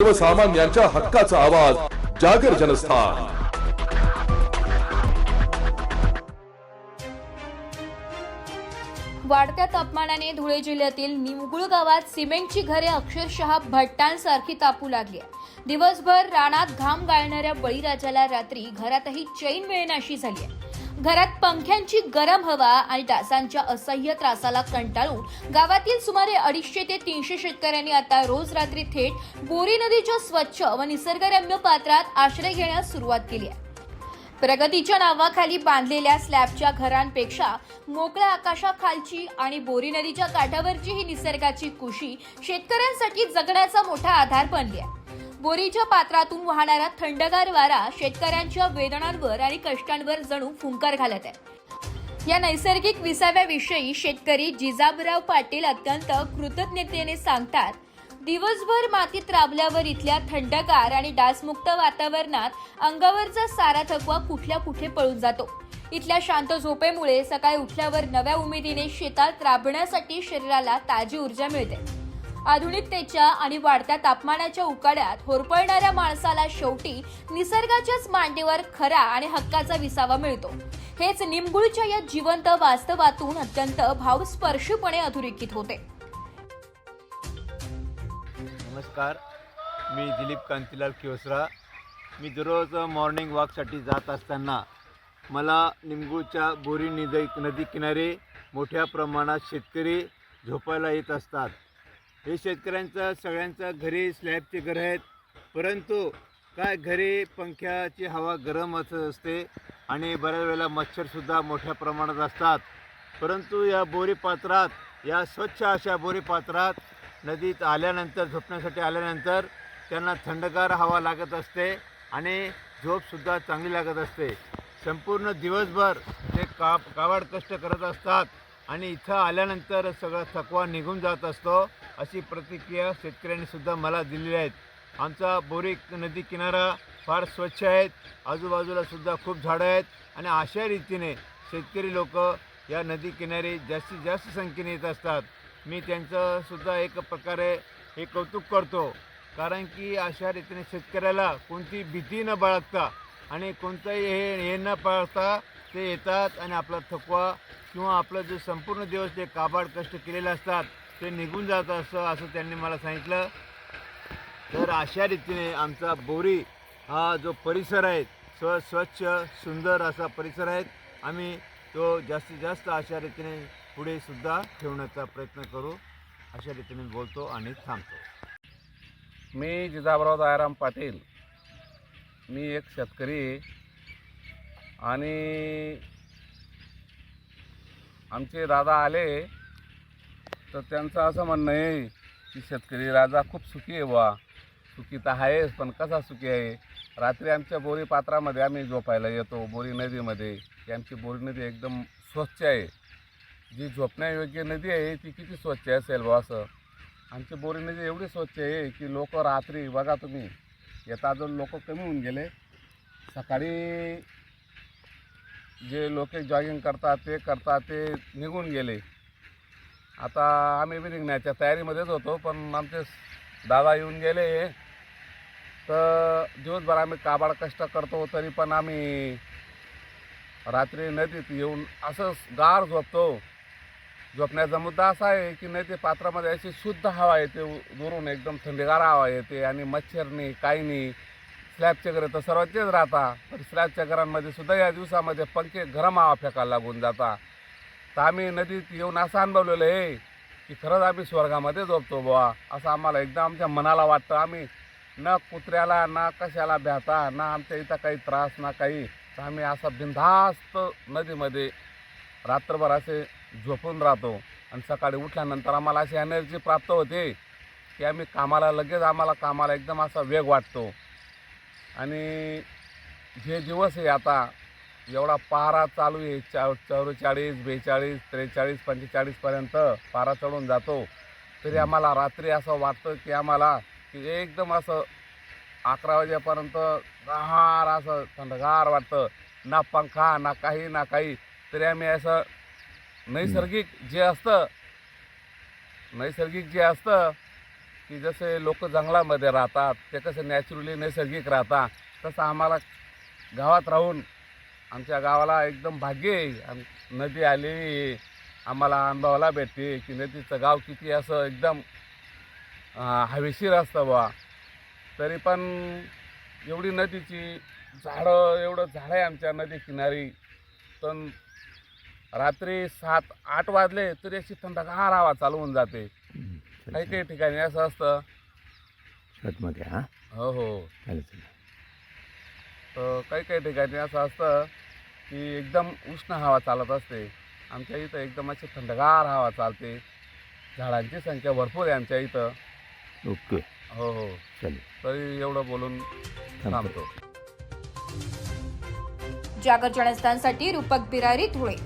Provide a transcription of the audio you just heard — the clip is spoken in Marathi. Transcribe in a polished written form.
सर्वसामान्यांच्या हक्काचा आवाज जागर जनस्थान। वाढत्या तापमानाने धुळे जिल्ह्यातील निमगुळ गावात सिमेंटची घरे अक्षरशः भट्टांसारखी तापू लागली आहे। दिवसभर रानात घाम गाळणाऱ्या बळीराजाला रात्री घरातही चैन मिळेनाशी झाली आहे। घरात पंख्यांची गरम हवा आणि डासांच्या असह्य त्रासाला कंटाळून गावातील सुमारे 250 ते 300 शेतकऱ्यांनी आता रोज रात्री थेट बोरी नदीच्या स्वच्छ व निसर्गरम्य पात्रात आश्रय घेण्यास सुरुवात केली आहे। प्रगतीच्या नावाखाली बांधलेल्या स्लॅबच्या घरांपेक्षा मोकळ्या आकाशाखालची आणि बोरी नदीच्या काठावरची ही निसर्गाची कुशी शेतकऱ्यांसाठी जगण्याचा मोठा आधार बनली आहे। बोरीच्या पात्रातून वाहणारा थंडगार वारा शेतकऱ्यांच्या वेदनांवर आणि कष्टांवर जणू फुंकार घालत आहे। या नैसर्गिक विसाव्याविषयी शेतकरी जिजाबराव पाटील अत्यंत कृतज्ञतेने सांगतात, दिवसभर मातीत राबल्यावर इथल्या थंडगार आणि डासमुक्त वातावरणात अंगावरचा सारा थकवा कुठल्या कुठे पळून जातो। इथल्या शांत झोपेमुळे सकाळी उठल्यावर नव्या उमेदीने शेतात राबण्यासाठी शरीराला ताजी ऊर्जा मिळते। आधुनिकतेच्या आणि वाढत्या तापमानाच्या उकाड्यात होरपळणाऱ्या माणसाला शेवटी निसर्गाच्याच मांडीवर खरा आणि हक्काचा विसावा मिळतो। हेच निमगुळच्या या जिवंत वास्तवातून अत्यंत भावस्पर्शीपणे अधोरेखित होते। नमस्कार, मी दिलीप कांतीलाल किवसरा। मी दररोज मॉर्निंग वॉकसाठी जात असताना मला निमगुळच्या बोरी नदी किनारे मोठ्या प्रमाणात शेतकरी झोपायला येत असतात। हे शेतकऱ्यांचं सगळ्यांच्या घरी स्लॅबचे घर आहेत, परंतु काय घरी पंख्याची हवा गरम असते आणि बऱ्याच वेळेला मच्छरसुद्धा मोठ्या प्रमाणात असतात। परंतु या बोरी पात्रात, या स्वच्छ अशा बोरी पात्रात नदीत आल्यानंतर, झोपण्यासाठी आल्यानंतर त्यांना थंडगार हवा लागत असते आणि झोपसुद्धा चांगली लागत असते। संपूर्ण दिवसभर ते काबाड कष्ट करत असतात आणि इथं आल्यानंतर सगळा थकवा निघून जात असतो, अशी प्रतिक्रिया शेतकऱ्यांनीसुद्धा मला दिलेली आहेत। आमचा बोरी नदी किनारा फार स्वच्छ आहेत, आजूबाजूलासुद्धा खूप झाडं आहेत आणि अशा रीतीने शेतकरी लोक या नदी किनारी जास्तीत जास्त संख्येने येत असतात। मी त्यांचंसुद्धा एक प्रकारे हे कौतुक करतो, कारण की अशा रीतीने शेतकऱ्याला कोणती भीती न बाळगता आणि कोणतंही हे न पाळता ते येतात आणि आपला थकवा किंवा आपलं जे संपूर्ण दिवस जे काबाड कष्ट केलेले असतात ते निघून जात असं त्यांनी मला सांगितलं। तर अशा रीतीने आमचा बोरी हा जो परिसर आहे, स्वच्छ सुंदर असा परिसर आहे। आम्ही तो जास्तीत जास्त अशा रीतीने पुढे सुद्धा ठेवण्याचा प्रयत्न करू, अशा रीतीने बोलतो आणि थांबतो। मी जिजाबराव दयाराम पाटील, मी एक शेतकरी आणि आमचे दादा आले तर त्यांचं असं म्हणणं आहे की शेतकरी राजा खूप सुखी आहे बा। सुखी तर आहेच, पण कसा सुखी आहे? रात्री आमच्या बोरी पात्रामध्ये आम्ही झोपायला येतो, बोरी नदीमध्ये। की आमची बोरी नदी एकदम स्वच्छ आहे, जी झोपण्यायोग्य नदी आहे ती किती स्वच्छ असेल बा असं। आमची बोरी नदी एवढी स्वच्छ आहे की लोक रात्री, बघा तुम्ही, येता अजून लोक कमी होऊन गेले। सकाळी जे लोक जॉगिंग करतात ते निघून गेले। आता आम्ही बी निघण्याच्या तयारीमध्येच होतो, पण आमचे दादा येऊन गेले। तर दिवसभर आम्ही काबाड कष्ट करतो, तरी पण आम्ही रात्री नदीत येऊन असंच गार झोपतो। झोपण्याचा मुद्दा असा आहे की नदी पात्रामध्ये अशी शुद्ध हवा येते, दुरून एकदम थंडगार हवा येते आणि मच्छर नाही, काही नाही। स्लॅबचे घरं तर सर्वांचेच राहतात, पण स्लॅबच्या घरांमध्ये सुद्धा या दिवसामध्ये पंखे गरम हवा फेकायला लागून जातात। तर आम्ही नदीत येऊन असं अनुभवलेलं आहे की खरंच आम्ही स्वर्गामध्ये झोपतो बुवा, असं आम्हाला एकदम आमच्या मनाला वाटतं। आम्ही ना कुत्र्याला ना कशाला भ्याता, ना आमच्या इथं काही त्रास ना काही, तर आम्ही असं बिनधास्त नदीमध्ये रात्रभर असे झोपून राहतो आणि सकाळी उठल्यानंतर आम्हाला अशी एनर्जी प्राप्त होते की आम्हाला कामाला एकदम असा वेग वाटतो। आणि जे दिवस आहे आता एवढा पारा चालू आहे, 44, 42, 43, 45पर्यंत पारा चढून जातो, तरी आम्हाला रात्री असं वाटतं की आम्हाला की एकदम असं 11 वाजेपर्यंत गार असं थंडगार वाटतं, ना पंखा ना काही, तरी आम्ही असं नैसर्गिक जे असतं की जसे लोक जंगलामध्ये राहतात ते कसं नॅचरली नैसर्गिक राहतात, तसं आम्हाला गावात राहून आमच्या गावाला एकदम भाग्य आहे. नदी आलेली आम्हाला अनुभवायला भेटते की नदीचं गाव किती असं एकदम हवेशीर असतं बा. तरी पण एवढी नदीची झाडं, एवढं झाडं आहे आमच्या नदी किनारी. पण रात्री 7-8 वाजले तरी अशी थंडगार हवा चालू होऊन जाते. काही काही ठिकाणी असं असतं. शेतमध्ये हां हो हो. चालेल चालेल. तर काही काही ठिकाणी असं असतं की एकदम उष्ण हवा चालत असते. आमच्या इथं एकदम अशी थंडगार हवा चालते. झाडांची संख्या भरपूर आहे आमच्या इथं. ओके हो हो. चालेल. तरी एवढं बोलून थांबतो. जागर जनस्थानसाठी रूपक बिरारी, धुळे.